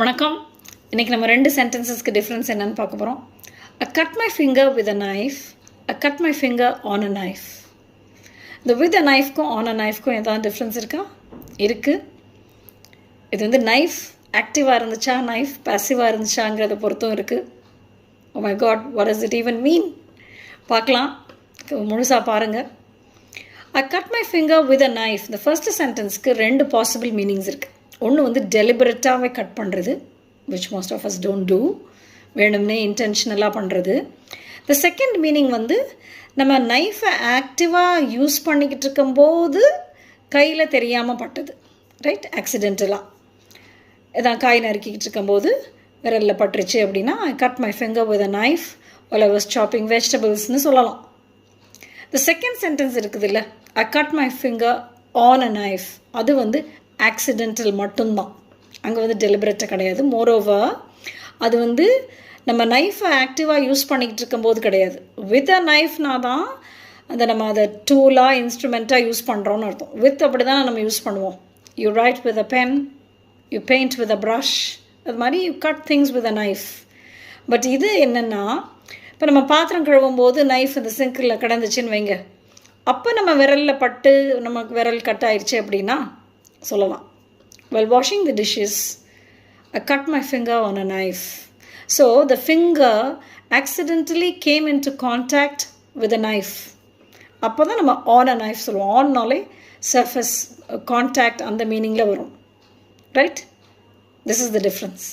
வணக்கம். இன்றைக்கி நம்ம 2 சென்டென்சஸ்க்கு டிஃப்ரென்ஸ் என்னன்னு பார்க்க போகிறோம். I cut my finger with a knife. I cut my finger on a knife. இந்த with a knifeக்கும் on a knifeக்கும் ஏதாவது டிஃப்ரென்ஸ் இருக்கா? இருக்குது. இது வந்து நைஃப் ஆக்டிவாக இருந்துச்சா, நைஃப் பேசிவாக இருந்துச்சாங்கிறத பொறுத்தும் இருக்குது. Oh my god, what does it even mean? பார்க்கலாம், முழுசாக பாருங்கள். I cut my finger with a knife. இந்த ஃபர்ஸ்ட் சென்டென்ஸ்க்கு 2 பாசிபிள் மீனிங்ஸ் இருக்குது. ஒன்று வந்து டெலிபரேட்டாகவே கட் பண்ணுறது, which most of us don't do, வேணும்னே இன்டென்ஷனலாக பண்ணுறது. த செகண்ட் மீனிங் வந்து நம்ம நைஃபை ஆக்டிவாக யூஸ் பண்ணிக்கிட்டு இருக்கும்போது கையில் தெரியாமல் பட்டது, ரைட்? ஆக்சிடென்டலாக இதான் காய் நறுக்கிக்கிட்டு இருக்கும்போது விரலில் பட்டுருச்சு அப்படின்னா I cut my finger with a knife while I was chopping vegetablesனு சொல்லலாம். த செகண்ட் சென்டென்ஸ் இருக்குது இல்லை, I cut my finger on a knife, அது வந்து ஆக்சிடென்டல் மட்டும்தான், அங்கே வந்து டெலிபரேட்டாக கிடையாது. மோரோவர் அது வந்து நம்ம நைஃபை ஆக்டிவாக யூஸ் பண்ணிக்கிட்டு இருக்கும்போது கிடையாது. வித் அ நைஃப்னா தான் அந்த நம்ம அதை டூலாக இன்ஸ்ட்ருமெண்ட்டாக யூஸ் பண்ணுறோன்னு அர்த்தம். வித் அப்படி தான் நம்ம யூஸ் பண்ணுவோம். You write with a pen, you paint with a brush, அது மாதிரி you cut things with a knife. But இது என்னென்னா, இப்போ நம்ம பாத்திரம் கழுவும் போது நைஃப் இந்த சிங்கில் கிடந்துச்சின்னு வைங்க, அப்போ நம்ம விரலில் பட்டு நமக்கு விரல் கட் ஆயிடுச்சு அப்படின்னா சொல்லலாம். While washing the dishes, I cut my finger on a knife. So the finger accidentally came into contact with a knife. அப்போ தான் நம்ம on a knife சொல்லுவோம். ஆன்னாலே surface contact அந்த மீனிங்கில் வரும், right? This is the difference.